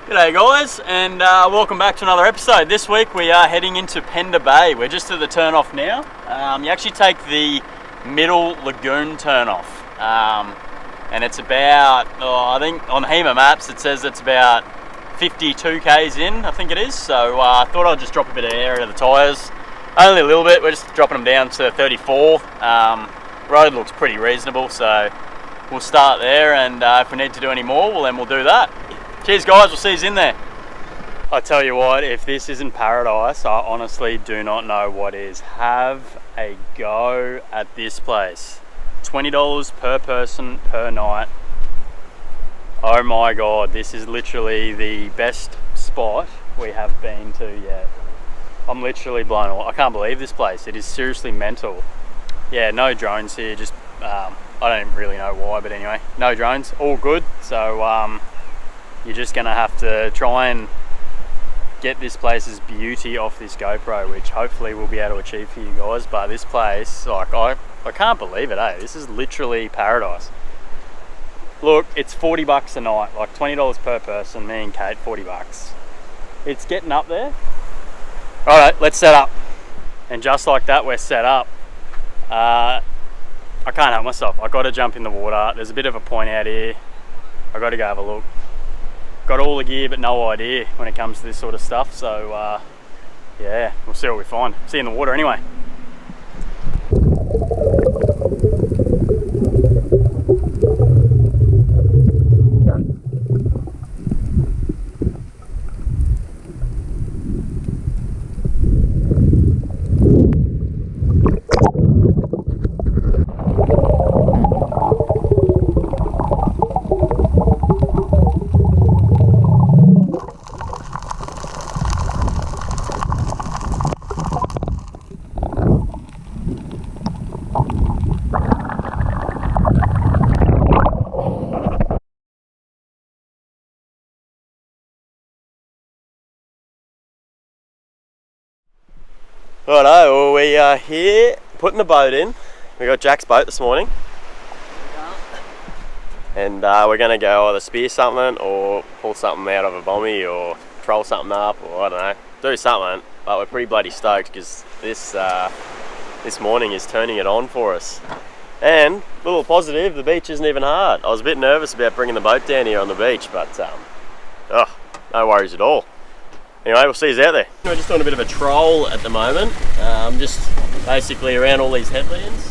G'day guys, and welcome back to another episode. This week we are heading into Pender Bay. We're just at the turn off now. You actually take the middle lagoon turn off, and it's about, I think on HEMA maps it says it's about 52 k's in, I think it is. So I thought I'd just drop a bit of air into the tyres, only a little bit. We're just dropping them down to 34. Road looks pretty reasonable, so we'll start there, and if we need to do any more, well then we'll do that. Cheers guys, we'll see you in there. I tell you what, if this isn't paradise, I honestly do not know what is. Have a go at this place. $20 per person per night. Oh my god, this is literally the best spot we have been to yet. I'm literally blown away. I can't believe this place. It is seriously mental. Yeah, no drones here, just I don't really know why, but anyway, no drones, all good. So you're just gonna have to try and get this place's beauty off this GoPro, which hopefully we'll be able to achieve for you guys. But this place, like, I can't believe it, eh? This is literally paradise. Look, it's 40 bucks a night, like $20 per person, me and Kate, 40 bucks. It's getting up there. All right, let's set up. And just like that, we're set up. I can't help myself. I got to jump in the water. There's a bit of a point out here. I got to go have a look. Got all the gear but no idea when it comes to this sort of stuff, so yeah, we'll see what we find. See you in the water anyway. Righto, well, we are here putting the boat in. We got Jack's boat this morning, and we're going to go either spear something or pull something out of a bommy or troll something up, or I don't know, do something. But we're pretty bloody stoked because this morning is turning it on for us. And a little positive, the beach isn't even hard. I was a bit nervous about bringing the boat down here on the beach, but no worries at all. Anyway, we'll see you out there. We're just doing a bit of a troll at the moment, just basically around all these headlands.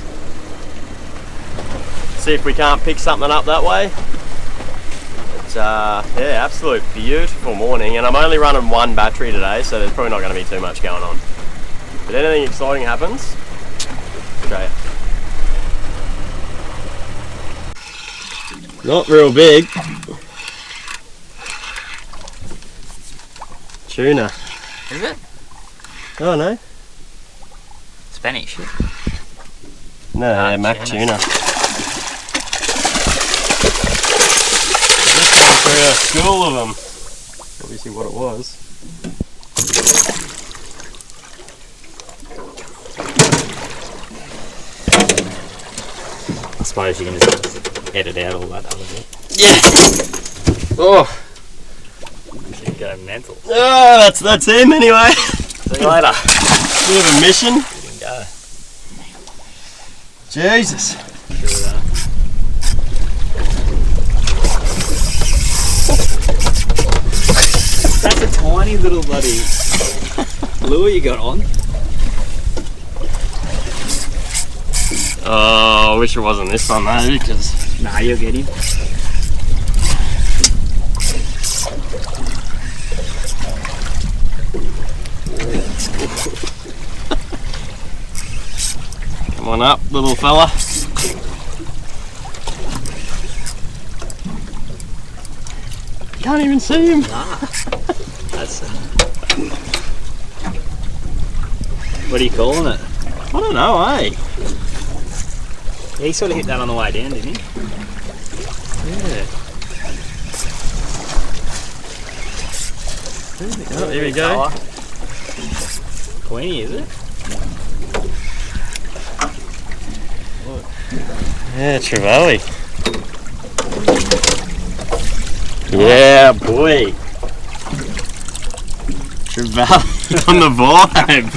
See if we can't pick something up that way. It's yeah, absolute beautiful morning, and I'm only running one battery today, so there's probably not going to be too much going on. But anything exciting happens, I'll show you. Not real big. Tuna. Is it? Oh no. Spanish. No, Mac tuna. Just came through a school of them. Obviously what it was. I suppose you can just edit out all that other bit. Yeah. Oh. Go mental. Oh, that's him anyway. See you later. Bit of a mission. You can go. Jesus. Sure. That's a tiny little bloody lure you got on. Oh, I wish it wasn't this one though, because Nah, you'll get him. Come on up, little fella. Can't even see him. Nah. That's what are you calling it? I don't know, eh? Yeah, he sort of hit that on the way down, didn't he? Yeah. Oh, here we go. Queenie, is it? Yeah, Trevally. Yeah, boy. on the vibe.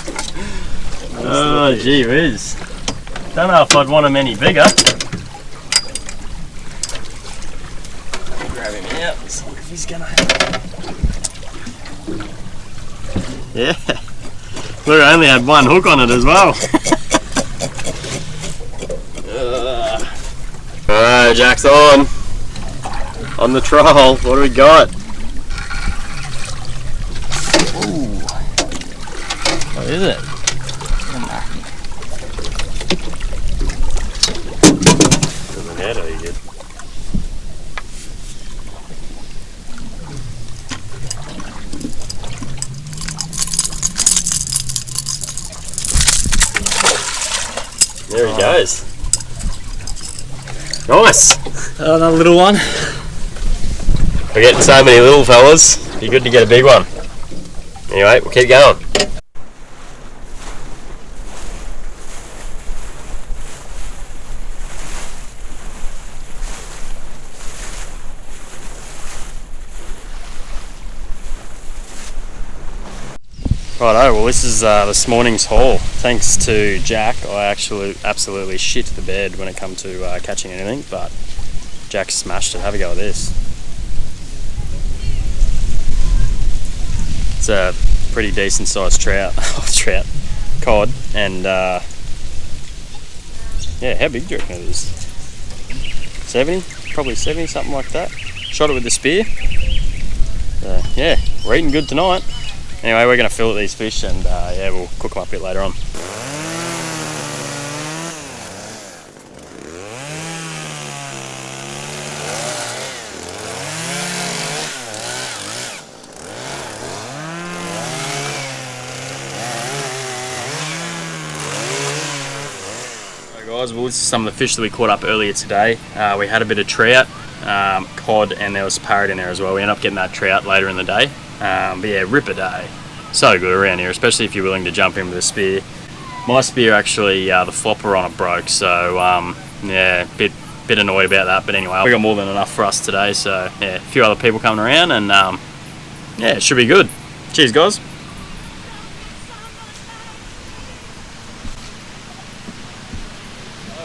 Oh, gee whiz. Don't know if I'd want him any bigger. Grab him out, see if he's gonna. Yeah. Look, I only had one hook on it as well. Alright, Jack's on. On the troll. What do we got? Ooh. What is it? Doesn't matter, you good. There he goes. Nice. Another little one. We're getting so many little fellas. Be good to get a big one. Anyway, we'll keep going. Righto, well this is this morning's haul. Thanks to Jack, I actually absolutely shit the bed when it comes to catching anything, but Jack smashed it. Have a go at this. It's a pretty decent sized trout, cod, and yeah, how big do you reckon it is? 70? Probably 70, something like that. Shot it with the spear. Yeah, we're eating good tonight. Anyway, we're going to fillet these fish and yeah, we'll cook them up a bit later on. Alright guys, well this is some of the fish that we caught up earlier today. We had a bit of trout, cod, and there was parrot in there as well. We ended up getting that trout later in the day. But yeah, rip a day. So good around here, especially if you're willing to jump in with a spear. My spear actually, the flopper on it broke, so yeah, bit annoyed about that. But anyway, we got more than enough for us today, so yeah, a few other people coming around, and yeah, it should be good. Cheers guys.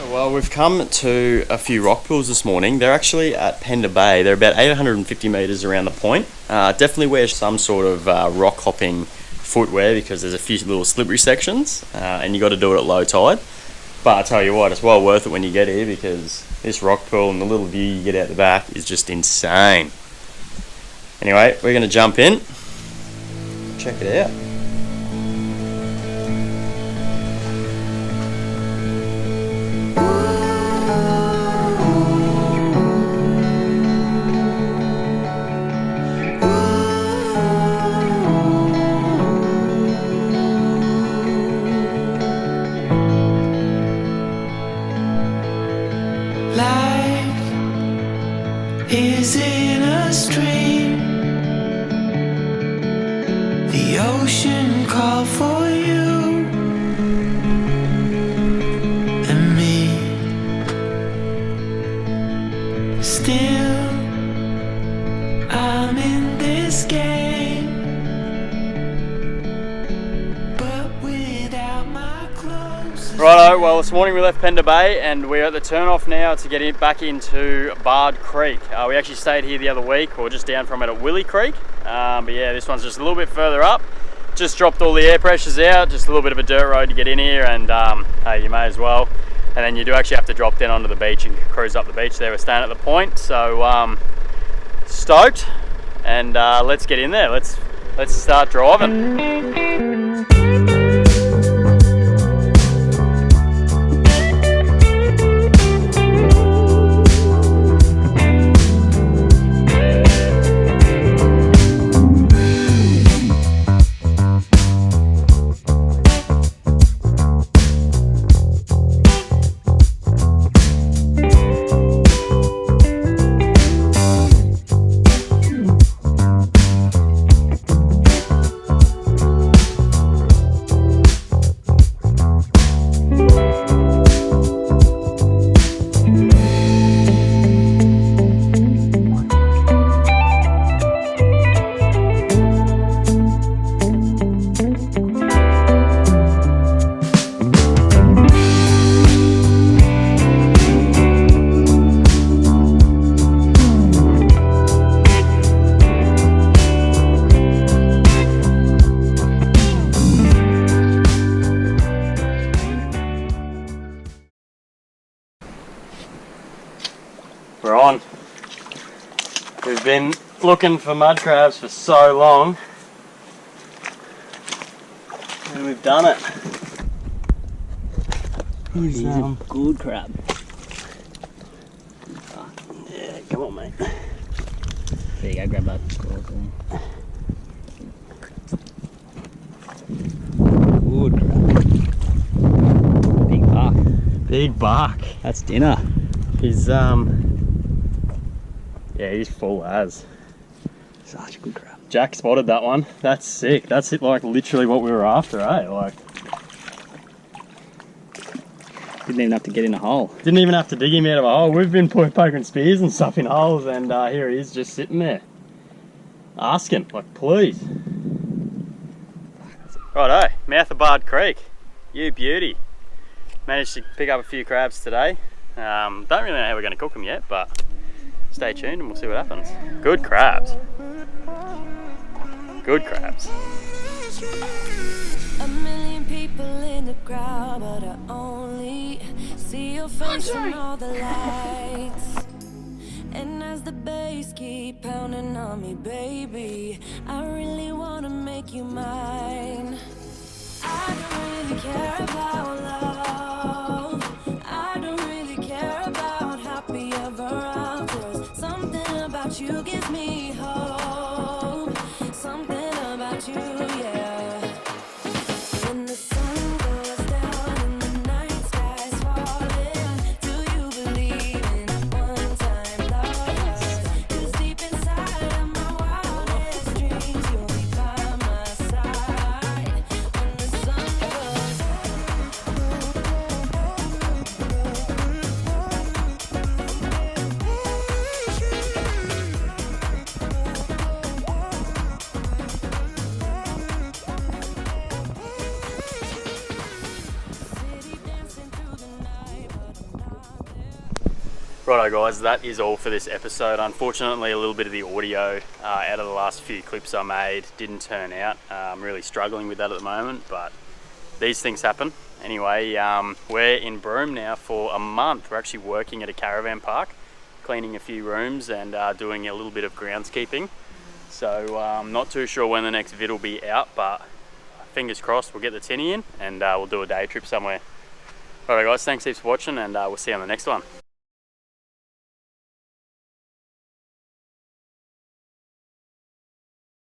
Well, we've come to a few rock pools this morning. They're actually at Pender Bay. They're about 850 metres around the point. Definitely wear some sort of rock hopping footwear because there's a few little slippery sections and you got to do it at low tide. But I tell you what, it's well worth it when you get here because this rock pool and the little view you get out the back is just insane. Anyway, we're going to jump in. Check it out. Is in a stream. The ocean called for you and me. Still, I'm in this game, but without my clothes. Righto, well this morning we left Pender Bay and we're at the turn off now to get back into Bard Creek. We actually stayed here the other week, or just down from it at Willie Creek. But yeah, this one's just a little bit further up. Just dropped all the air pressures out, just a little bit of a dirt road to get in here, and hey, you may as well. And then you do actually have to drop down onto the beach and cruise up the beach there. We're staying at the point, so stoked, and let's get in there. Let's start driving. We've been looking for mud crabs for so long, and we've done it. He's a good crab. Yeah, come on, mate. There you go, grab that. Good crab. Big buck. Big buck. That's dinner. He's yeah, he's full as. Such a good crab. Jack spotted that one. That's sick. That's it, like literally what we were after, eh? Like, Didn't even have to get in a hole. didn't even have to dig him out of a hole. We've been poking spears and stuff in holes, and here he is just sitting there. Asking, like, please. Righto, mouth of Bard Creek. You beauty. Managed to pick up a few crabs today. Don't really know how we're going to cook them yet, but stay tuned and we'll see what happens. Good crabs. Good crabs. A million people in the crowd, but I only see your face from all the lights. And as the bass keep pounding on me, baby, I really wanna make you mine. I don't really care about love. I don't really care about happy ever afters. Something about you gives me hope. Something about you, yeah. When the sun goes down and the night sky's falling, do you believe in one-time love? 'Cause deep inside of my wildest dreams, you'll be by my side. When the sun goes city dancing through the night, but I'm not there. Righto guys, that is all for this episode. Unfortunately, a little bit of the audio out of the last few clips I made didn't turn out. I'm really struggling with that at the moment, but these things happen. Anyway, we're in Broome now for a month. We're actually working at a caravan park, cleaning a few rooms and doing a little bit of groundskeeping. So I'm not too sure when the next vid will be out, but fingers crossed we'll get the tinny in and we'll do a day trip somewhere. Alright guys, thanks heaps for watching, and we'll see you on the next one.